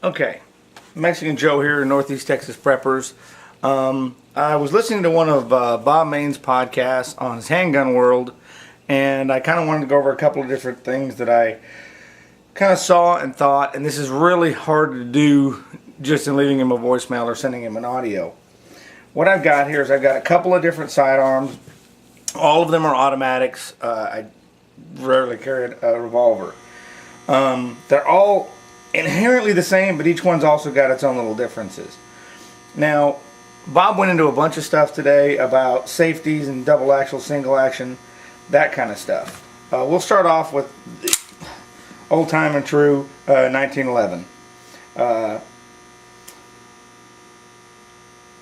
Okay, Mexican Joe here, Northeast Texas Preppers. I was listening to one of Bob Main's podcasts on his Handgun World, and I kind of wanted to go over a couple of different things that I kind of saw and thought, and this is really hard to do just in leaving him a voicemail or sending him an audio. What I've got here is I've got a couple of different sidearms. All of them are automatics. I rarely carry a revolver. They're all inherently the same, but each one's also got its own little differences. Now, Bob went into a bunch of stuff today about safeties and double action, single action, that kind of stuff. We'll start off with the old time and true 1911.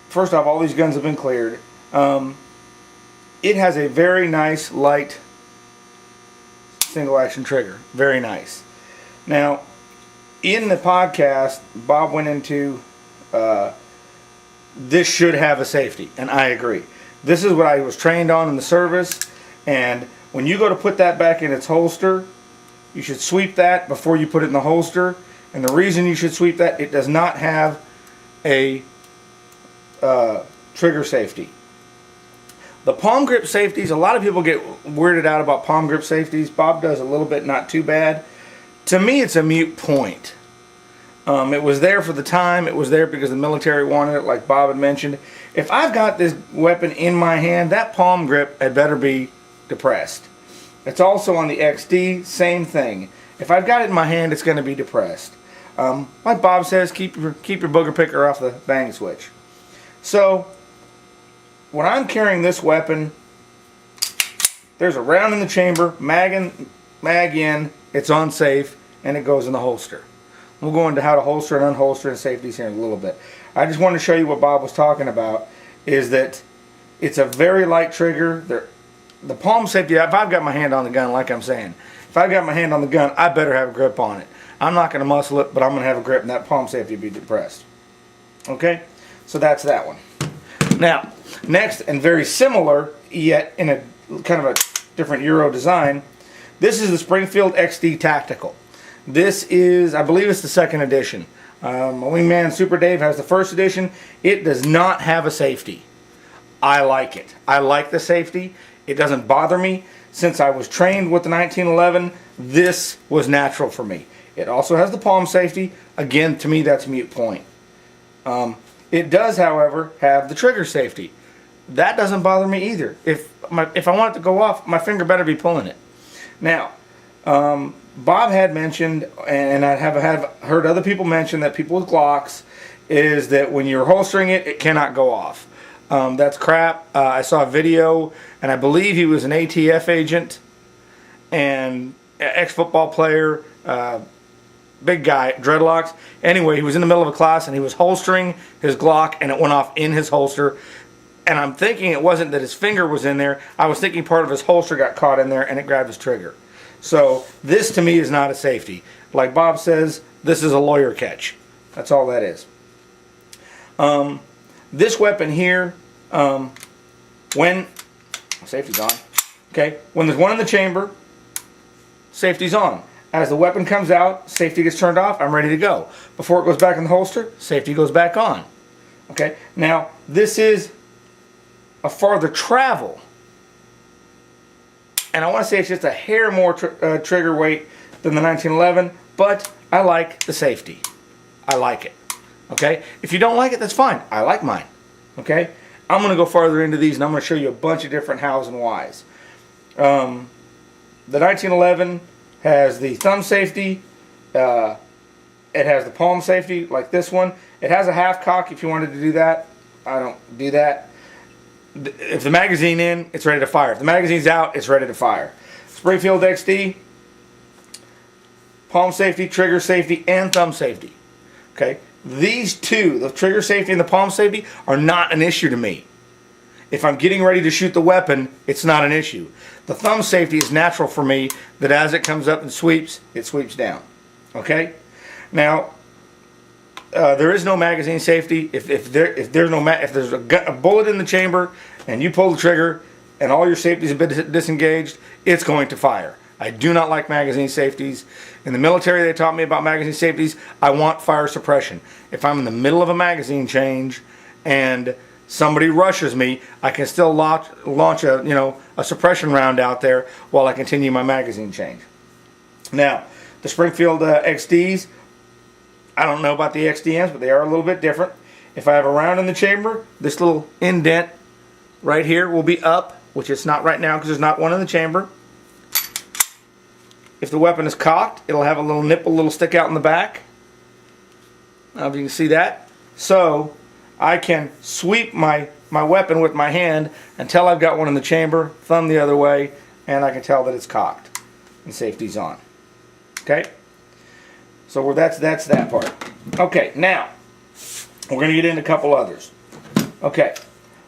First off, all these guns have been cleared. It has a very nice light single action trigger. Very nice. Now, in the podcast, Bob went into this should have a safety, and I agree. This is what I was trained on in the service, and when you go to put that back in its holster, you should sweep that before you put it in the holster. And the reason you should sweep that, it does not have a trigger safety. The palm grip safeties, a lot of people get weirded out about palm grip safeties. Bob does a little bit, not too bad. To me, it's a moot point. It was there for the time. It was there because the military wanted it, like Bob had mentioned. If I've got this weapon in my hand, that palm grip had better be depressed. It's also on the XD, same thing. If I've got it in my hand, it's going to be depressed. Like Bob says, keep your booger picker off the bang switch. So, when I'm carrying this weapon, there's a round in the chamber, mag in, it's on safe, and it goes in the holster. We'll go into how to holster and unholster and safeties here in a little bit. I just wanted to show you what Bob was talking about, is that it's a very light trigger. The palm safety, if I've got my hand on the gun, like I'm saying, if I've got my hand on the gun, I better have a grip on it. I'm not going to muscle it, but I'm going to have a grip, and that palm safety will be depressed. Okay? So that's that one. Now, next, and very similar, yet in a kind of a different Euro design, this is the Springfield XD Tactical. This is, I believe it's the second edition. My wingman Super Dave has the first edition. It does not have a safety. I like it. I like the safety. It doesn't bother me. Since I was trained with the 1911, this was natural for me. It also has the palm safety. Again, to me, that's a moot point. It does, however, have the trigger safety. That doesn't bother me either. If I want it to go off, my finger better be pulling it. Now, Bob had mentioned, and I have heard other people mention that people with Glocks, is that when you're holstering it, it cannot go off. That's crap. I saw a video, and I believe he was an ATF agent and ex-football player, big guy, dreadlocks. Anyway, he was in the middle of a class, and he was holstering his Glock, and it went off in his holster. And I'm thinking it wasn't that his finger was in there. I was thinking part of his holster got caught in there, and it grabbed his trigger. So this, to me, is not a safety. Like Bob says, this is a lawyer catch. That's all that is. This weapon here, when safety's on, okay, when there's one in the chamber, safety's on. As the weapon comes out, safety gets turned off, I'm ready to go. Before it goes back in the holster, safety goes back on. Okay, now this is a farther travel. And I want to say it's just a hair more trigger weight than the 1911, but I like the safety. I like it. Okay? If you don't like it, that's fine. I like mine. Okay? I'm going to go farther into these, and I'm going to show you a bunch of different hows and whys. The 1911 has the thumb safety. It has the palm safety, like this one. It has a half cock if you wanted to do that. I don't do that. If the magazine in, it's ready to fire. If the magazine's out, it's ready to fire. Springfield XD, palm safety, trigger safety, and thumb safety. Okay? These two, the trigger safety and the palm safety, are not an issue to me. If I'm getting ready to shoot the weapon, it's not an issue. The thumb safety is natural for me, that as it comes up and sweeps, it sweeps down. Okay? Now, there is no magazine safety. If there's a bullet in the chamber and you pull the trigger and all your safeties have been disengaged, it's going to fire. I do not like magazine safeties. In the military, they taught me about magazine safeties. I want fire suppression. If I'm in the middle of a magazine change and somebody rushes me, I can still launch a suppression round out there while I continue my magazine change. Now, the Springfield XDs, I don't know about the XDMs, but they are a little bit different. If I have a round in the chamber, this little indent right here will be up, which it's not right now because there's not one in the chamber. If the weapon is cocked, it'll have a little nipple, a little stick out in the back. I don't know if you can see that. So I can sweep my weapon with my hand until I've got one in the chamber, thumb the other way, and I can tell that it's cocked and safety's on. Okay? So that's that part. Okay, now we're going to get into a couple others. Okay,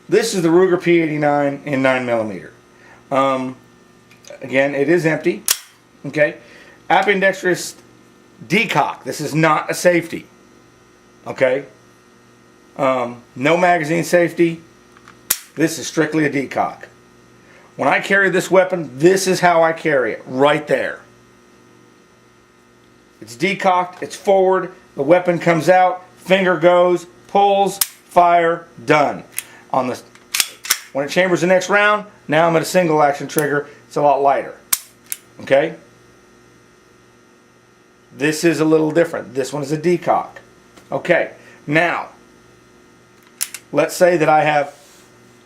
this is the Ruger P89 in 9mm. Again, it is empty. Okay, ambidextrous decock. This is not a safety. Okay, no magazine safety. This is strictly a decock. When I carry this weapon, this is how I carry it, right there. It's decocked, it's forward, the weapon comes out, finger goes, pulls, fire, done. When it chambers the next round, now I'm at a single action trigger. It's a lot lighter. Okay? This is a little different. This one is a decock. Okay, now, let's say that I have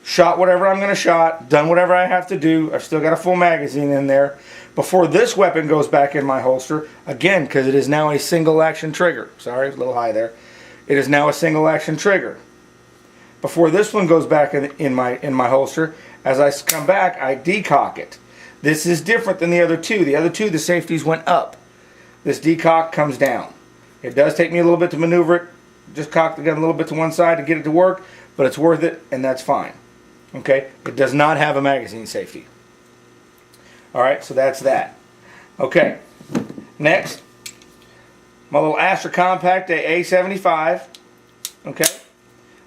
shot whatever I'm going to shot, done whatever I have to do. I've still got a full magazine in there. Before this weapon goes back in my holster, again, because it is now a single action trigger. Sorry, it's a little high there. It is now a single action trigger. Before this one goes back in my holster, as I come back, I decock it. This is different than the other two. The other two, the safeties went up. This decock comes down. It does take me a little bit to maneuver it. Just cock the gun a little bit to one side to get it to work, but it's worth it, and that's fine. Okay? It does not have a magazine safety. Alright, so that's that. Okay. Next, my little Astra Compact A75. Okay?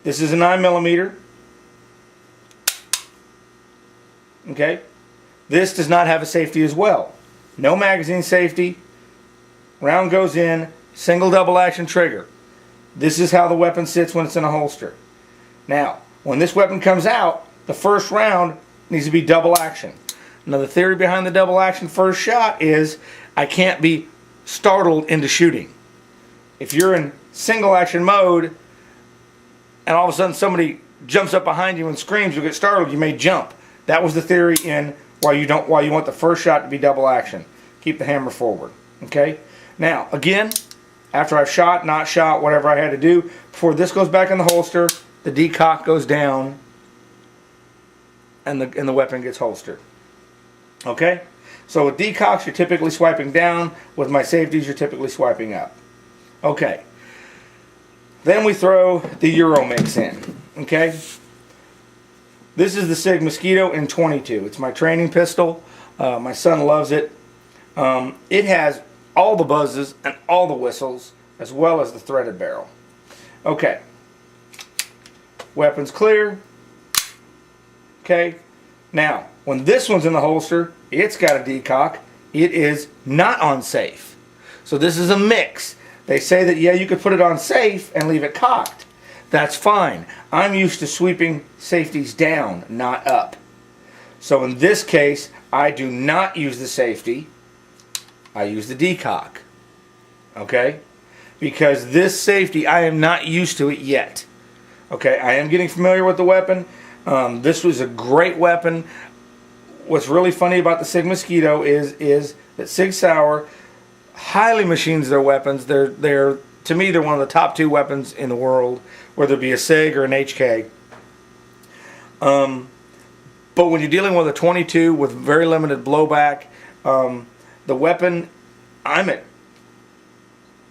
This is a 9mm. Okay? This does not have a safety as well. No magazine safety. Round goes in. Single double action trigger. This is how the weapon sits when it's in a holster. Now, when this weapon comes out, the first round needs to be double action. Now, the theory behind the double action first shot is I can't be startled into shooting. If you're in single action mode and all of a sudden somebody jumps up behind you and screams, you'll get startled, you may jump. That was the theory in why you want the first shot to be double action. Keep the hammer forward. Okay? Now, again, after I've shot, not shot, whatever I had to do, before this goes back in the holster, the decock goes down and the weapon gets holstered. Okay? So with decocks, you're typically swiping down. With my safeties, you're typically swiping up. Okay. Then we throw the Euromix in. Okay? This is the Sig Mosquito in 22. It's my training pistol. My son loves it. It has all the buzzes and all the whistles, as well as the threaded barrel. Okay. Weapon's clear. Okay. Now, when this one's in the holster, it's got a decock. It is not on safe. So this is a mix. They say that, yeah, you could put it on safe and leave it cocked. That's fine. I'm used to sweeping safeties down, not up. So in this case, I do not use the safety. I use the decock. Okay? Because this safety, I am not used to it yet. Okay, I am getting familiar with the weapon. This was a great weapon. What's really funny about the Sig Mosquito is that Sig Sauer highly machines their weapons. They're to me, they're one of the top 2 weapons in the world, whether it be a Sig or an HK. But when you're dealing with a 22 with very limited blowback, the weapon, I'm at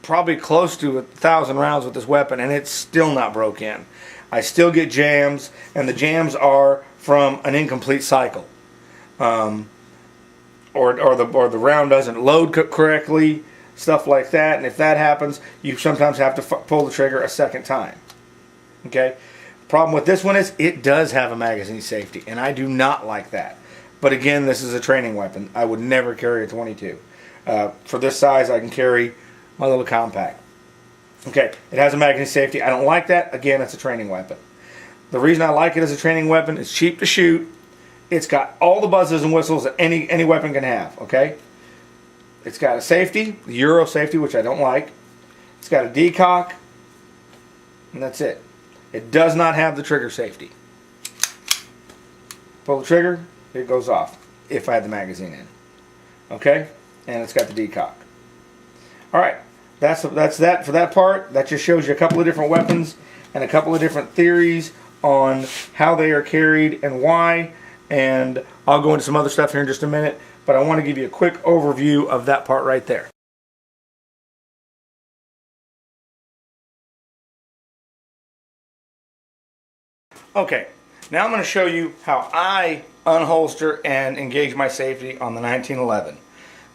probably close to 1,000 rounds with this weapon, and it's still not broke in. I still get jams, and the jams are from an incomplete cycle, or the round doesn't load correctly, stuff like that. And if that happens, you sometimes have to pull the trigger a second time. Okay. The problem with this one is it does have a magazine safety, and I do not like that. But again, this is a training weapon. I would never carry a 22. For this size, I can carry my little compact. Okay, it has a magazine safety. I don't like that. Again, it's a training weapon. The reason I like it as a training weapon, it's cheap to shoot. It's got all the buzzers and whistles that any weapon can have, okay? It's got a safety, the Euro safety, which I don't like. It's got a decock, and that's it. It does not have the trigger safety. Pull the trigger, it goes off, if I had the magazine in. Okay? And it's got the decock. Alright, that's that for that part. That just shows you a couple of different weapons and a couple of different theories on how they are carried and why. And I'll go into some other stuff here in just a minute, but I want to give you a quick overview of that part right there. Okay, now I'm going to show you how I unholster and engage my safety on the 1911.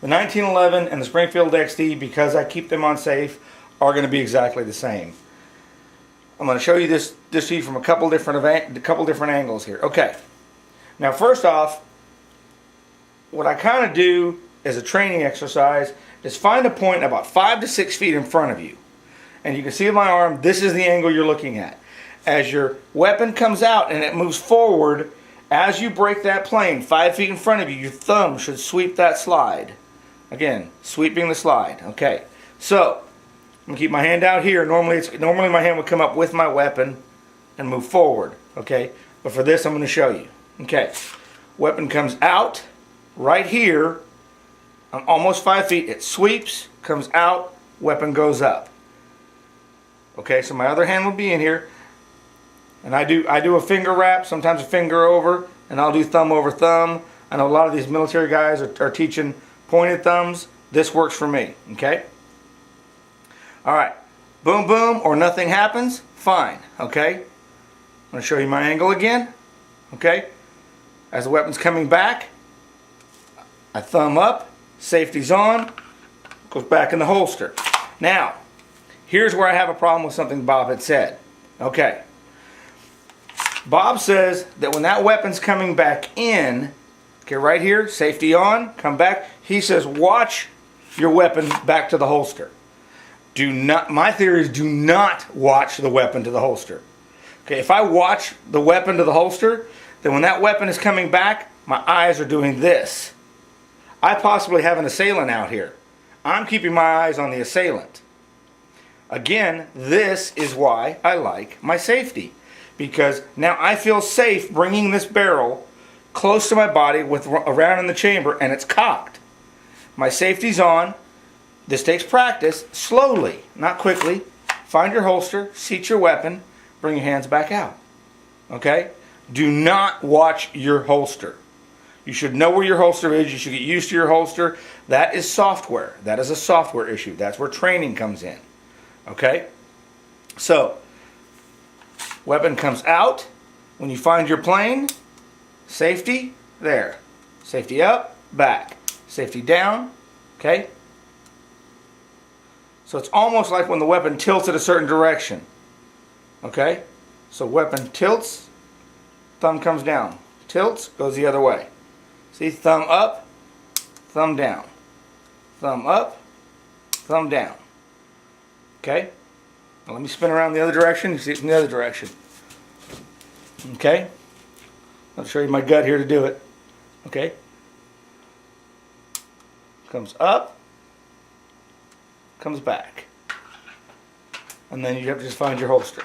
The 1911 and the Springfield XD, because I keep them on safe, are going to be exactly the same. I'm going to show you this sheet from a couple different angles here. Okay. Now, first off, what I kind of do as a training exercise is find a point about 5 to 6 feet in front of you. And you can see my arm, this is the angle you're looking at. As your weapon comes out and it moves forward, as you break that plane 5 feet in front of you, your thumb should sweep that slide. Again, sweeping the slide. Okay, so I'm going to keep my hand out here. Normally my hand would come up with my weapon and move forward. Okay, but for this I'm going to show you. Okay, weapon comes out right here. I'm almost 5 feet. It sweeps, comes out, weapon goes up. Okay, so my other hand will be in here, and I do a finger wrap, sometimes a finger over, and I'll do thumb over thumb. I know a lot of these military guys are teaching pointed thumbs. This works for me. Okay. All right, boom, boom, or nothing happens. Fine. Okay. I'm going to show you my angle again. Okay. As the weapon's coming back, I thumb up, safety's on, goes back in the holster. Now, here's where I have a problem with something Bob had said. Okay. Bob says that when that weapon's coming back in, okay, right here, safety on, come back, he says watch your weapon back to the holster. My theory is do not watch the weapon to the holster. Okay, if I watch the weapon to the holster, then when that weapon is coming back, my eyes are doing this. I possibly have an assailant out here. I'm keeping my eyes on the assailant. Again, this is why I like my safety. Because now I feel safe bringing this barrel close to my body around in the chamber, and it's cocked. My safety's on. This takes practice. Slowly, not quickly. Find your holster, seat your weapon, bring your hands back out. Okay? Do not watch your holster. You should know where your holster is. You should get used to your holster. That is software. That is a software issue. That's where training comes in. Okay? So, weapon comes out. When you find your plane, safety, there. Safety up, back. Safety down, okay? So it's almost like when the weapon tilts in a certain direction. Okay? So weapon tilts, thumb comes down. Tilts, goes the other way. See, thumb up, thumb down. Thumb up, thumb down. Okay? Now let me spin around the other direction. You see it from the other direction. Okay? I'll show you my gut here to do it. Okay? Comes up, comes back. And then you have to just find your holster.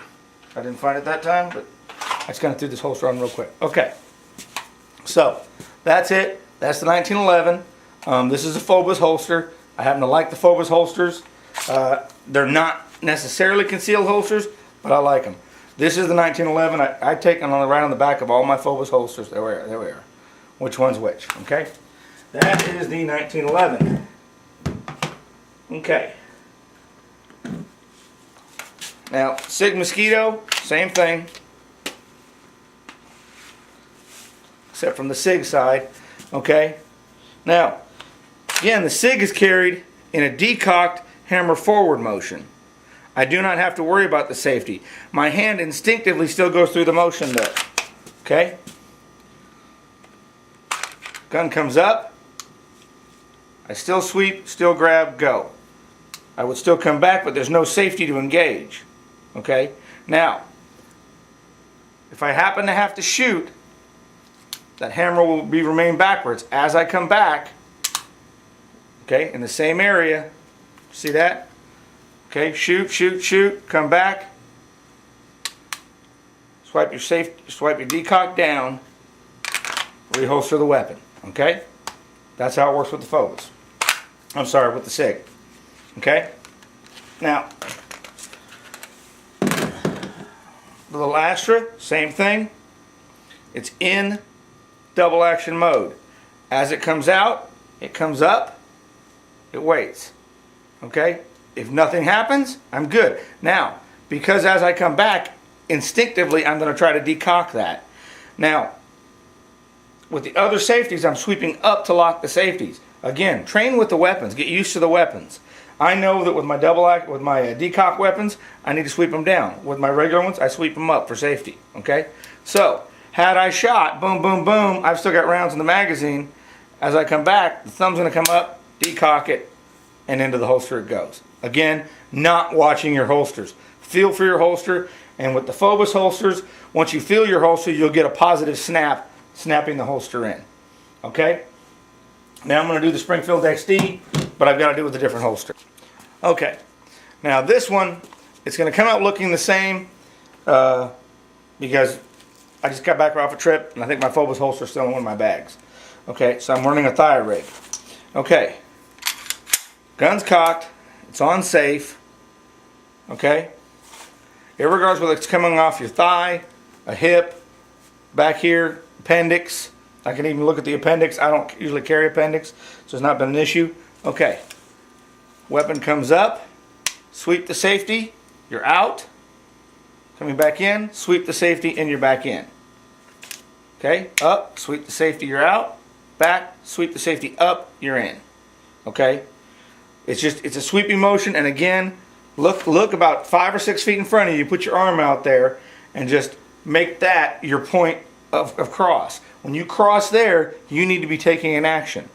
I didn't find it that time, but I just kind of threw this holster on real quick. Okay. So, that's it. That's the 1911. This is a Phobos holster. I happen to like the Phobos holsters. They're not necessarily concealed holsters, but I like them. This is the 1911. I take them right on the back of all my Phobos holsters. There we are. Which one's which, okay? That is the 1911. Okay. Now, Sig Mosquito, same thing. Except from the Sig side, okay? Now, again, the Sig is carried in a decocked hammer forward motion. I do not have to worry about the safety. My hand instinctively still goes through the motion there. Okay? Gun comes up. I still sweep, still grab, go. I would still come back, but there's no safety to engage. Okay? Now, if I happen to have to shoot, that hammer will remain backwards. As I come back, okay, in the same area, see that? Okay, shoot, shoot, shoot, come back. Swipe your decock down, reholster the weapon. Okay? That's how it works with the Phobos. I'm sorry, with the SIG. Okay? Now, the little Astra, same thing. It's in double action mode. As it comes out, it comes up, it waits. Okay? If nothing happens, I'm good. Now, because as I come back, instinctively I'm going to try to decock that. Now, with the other safeties, I'm sweeping up to lock the safeties. Again, train with the weapons. Get used to the weapons. I know that with my decock weapons, I need to sweep them down. With my regular ones, I sweep them up for safety. Okay? So, had I shot, boom, boom, boom, I've still got rounds in the magazine. As I come back, the thumb's going to come up, decock it, and into the holster it goes. Again, not watching your holsters. Feel for your holster, and with the Phobos holsters, once you feel your holster, you'll get a positive snap, snapping the holster in. Okay? Now I'm going to do the Springfield XD, but I've got to do it with a different holster. Okay. Now this one, it's going to come out looking the same because I just got back off a trip, and I think my Phobos holster is still in one of my bags. Okay, so I'm running a thigh rig. Okay. Gun's cocked. It's on safe. Okay? Irregardless whether it's coming off your thigh, a hip, back here, appendix. I can even look at the appendix. I don't usually carry appendix, so it's not been an issue. Okay. Weapon comes up. Sweep the safety. You're out. Coming back in. Sweep the safety and you're back in. Okay? Up. Sweep the safety. You're out. Back. Sweep the safety up. You're in. Okay? It's a sweeping motion, and again, look about 5 or 6 feet in front of you. Put your arm out there and just make that your point of cross. When you cross there, you need to be taking an action.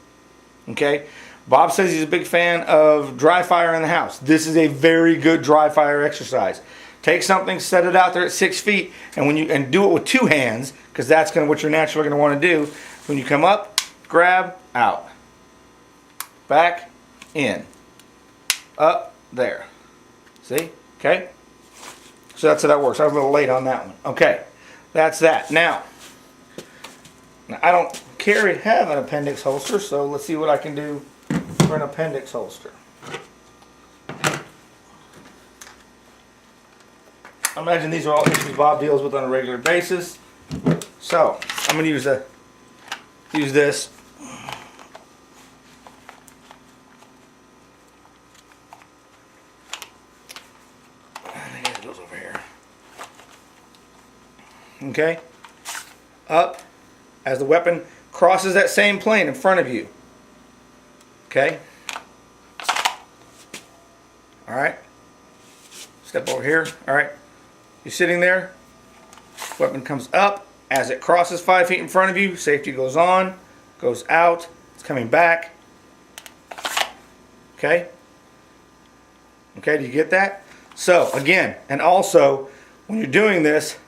Okay? Bob says he's a big fan of dry fire in the house. This is a very good dry fire exercise. Take something, set it out there at 6 feet, and do it with 2 hands, because that's what you're naturally going to want to do. When you come up, grab, out, back, in, up, there. See? Okay? So that's how that works. I was a little late on that one. Okay. That's that. Now I don't have an appendix holster, so let's see what I can do for an appendix holster. I imagine these are all issues Bob deals with on a regular basis. So I'm going to use this. It goes over here. Okay? Up as the weapon crosses that same plane in front of you. Okay? Alright. Step over here. Alright. You're sitting there. Weapon comes up. As it crosses 5 feet in front of you, safety goes on, goes out, it's coming back. Okay? Okay, do you get that? So, again, and also, when you're doing this,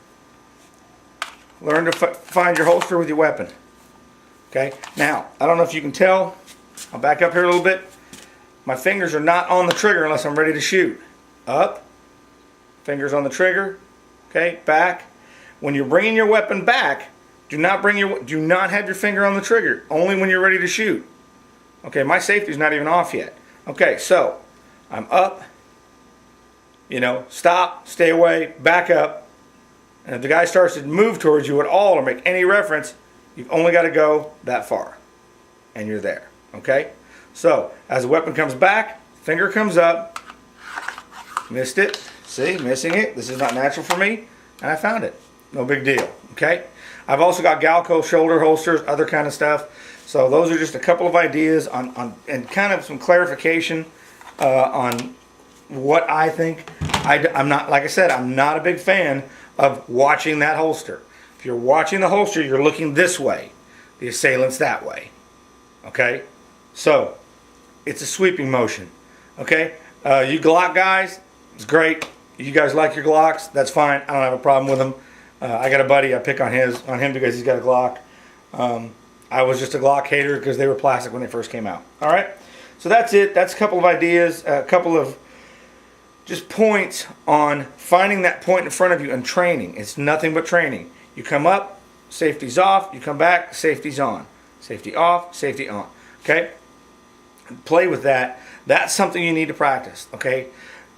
learn to find your holster with your weapon. Okay? Now, I don't know if you can tell. I'll back up here a little bit. My fingers are not on the trigger unless I'm ready to shoot. Up. Fingers on the trigger. Okay? Back. When you're bringing your weapon back, do not have your finger on the trigger. Only when you're ready to shoot. Okay, my safety's not even off yet. Okay, so I'm up. Stop, stay away, back up. And if the guy starts to move towards you at all or make any reference, you've only got to go that far. And you're there. Okay? So, as the weapon comes back, finger comes up. Missed it. See, missing it. This is not natural for me. And I found it. No big deal. Okay? I've also got Galco shoulder holsters, other kind of stuff. So those are just a couple of ideas on and kind of some clarification on what I think. I'm not, like I said, I'm not a big fan of watching that holster. If you're watching the holster, you're looking this way. The assailant's that way. Okay, so it's a sweeping motion. Okay, you Glock guys, it's great. You guys like your Glocks, that's fine. I don't have a problem with them. I got a buddy, I pick on him because he's got a Glock. I was just a Glock hater because they were plastic when they first came out. All right, so that's it. That's a couple of ideas, a couple of just points on finding that point in front of you and training. It's nothing but training. You come up, safety's off. You come back, safety's on. Safety off, safety on. Okay? Play with that. That's something you need to practice. Okay?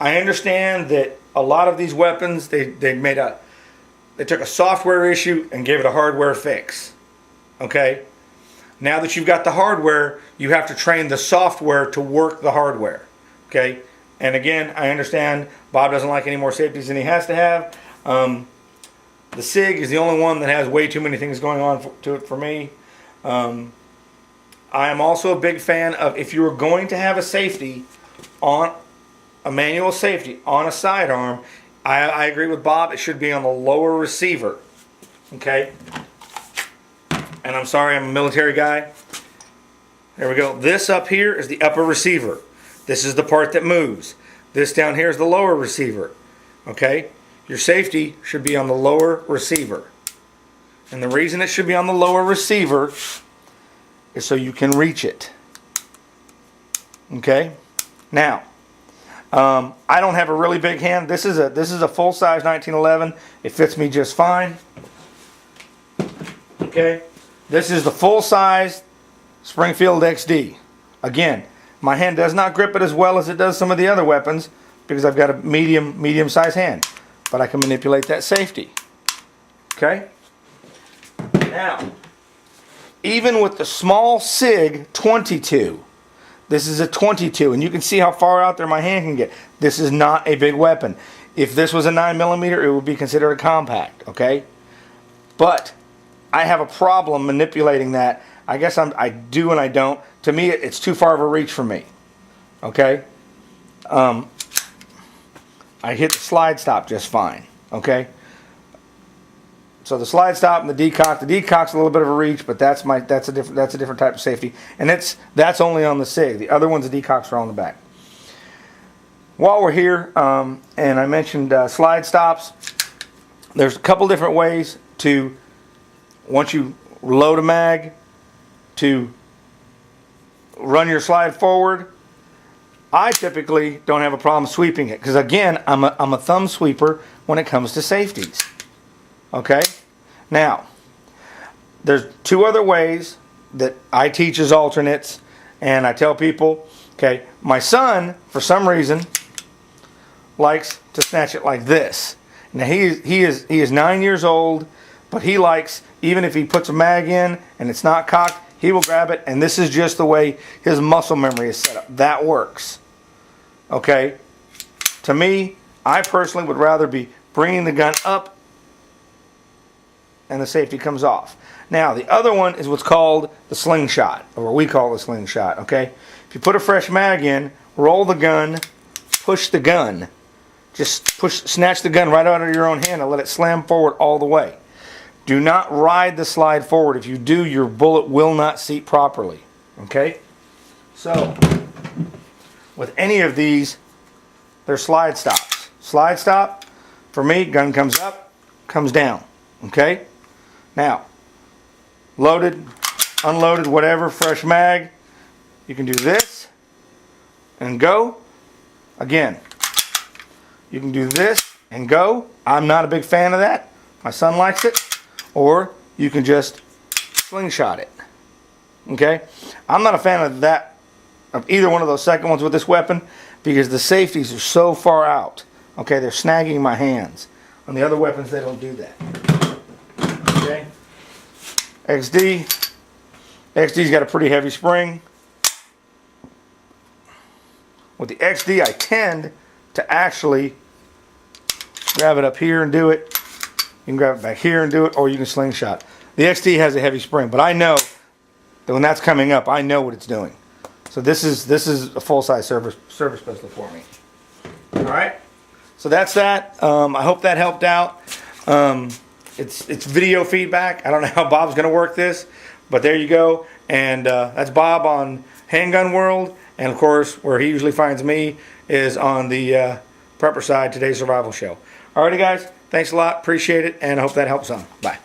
I understand that a lot of these weapons, they took a software issue and gave it a hardware fix. Okay? Now that you've got the hardware, you have to train the software to work the hardware. Okay? And again, I understand Bob doesn't like any more safeties than he has to have. The SIG is the only one that has way too many things going on to it for me. I am also a big fan of, if you are going to have a safety on a manual safety on a sidearm, I agree with Bob, it should be on the lower receiver. Okay? And I'm sorry, I'm a military guy. There we go. This up here is the upper receiver. This is the part that moves. This down here is the lower receiver. Okay? Your safety should be on the lower receiver. And the reason it should be on the lower receiver is so you can reach it. Okay? Now, I don't have a really big hand. This is a full-size 1911. It fits me just fine. Okay? This is the full-size Springfield XD. Again, my hand does not grip it as well as it does some of the other weapons because I've got a medium-sized hand. But I can manipulate that safety. Okay? Now, even with the small SIG 22, this is a 22, and you can see how far out there my hand can get. This is not a big weapon. If this was a 9mm, it would be considered a compact. Okay? But I have a problem manipulating that. I guess I do and I don't. To me, it's too far of a reach for me. Okay? I hit the slide stop just fine. Okay? So the slide stop and the decock's a little bit of a reach, but that's a different type of safety, and that's only on the SIG. The other ones, the decocks are on the back. While we're here, and I mentioned slide stops, there's a couple different ways to, once you load a mag, to run your slide forward. I typically don't have a problem sweeping it because, again, I'm a thumb sweeper when it comes to safeties. Okay? Now, there's two other ways that I teach as alternates, and I tell people, okay, my son, for some reason, likes to snatch it like this. Now, he is 9 years old, but he likes, even if he puts a mag in and it's not cocked, he will grab it, and this is just the way his muscle memory is set up. That works. Okay? To me, I personally would rather be bringing the gun up and the safety comes off. Now, the other one is what's called the slingshot, or what we call the slingshot. Okay? If you put a fresh mag in, roll the gun, push the gun. Just snatch the gun right out of your own hand and let it slam forward all the way. Do not ride the slide forward. If you do, your bullet will not seat properly. Okay? So, with any of these, they're slide stops. Slide stop, for me, gun comes up, comes down. Okay? Now, loaded, unloaded, whatever, fresh mag, you can do this and go. Again, you can do this and go. I'm not a big fan of that. My son likes it. Or you can just slingshot it. Okay? I'm not a fan of that, of either one of those second ones with this weapon, because the safeties are so far out. Okay? They're snagging my hands. On the other weapons, they don't do that. Okay? XD's got a pretty heavy spring. With the XD, I tend to actually grab it up here and do it. You can grab it back here and do it, or you can slingshot. The XD has a heavy spring, but I know that when that's coming up, I know what it's doing. So this is a full-size service pistol for me. All right. So that's that. I hope that helped out. It's video feedback. I don't know how Bob's going to work this, But there you go. And that's Bob on Handgun World. And of course, where he usually finds me is on the Prepper Side, Today's Survival Show. Alrighty, guys. Thanks a lot. Appreciate it. And I hope that helps some. Bye.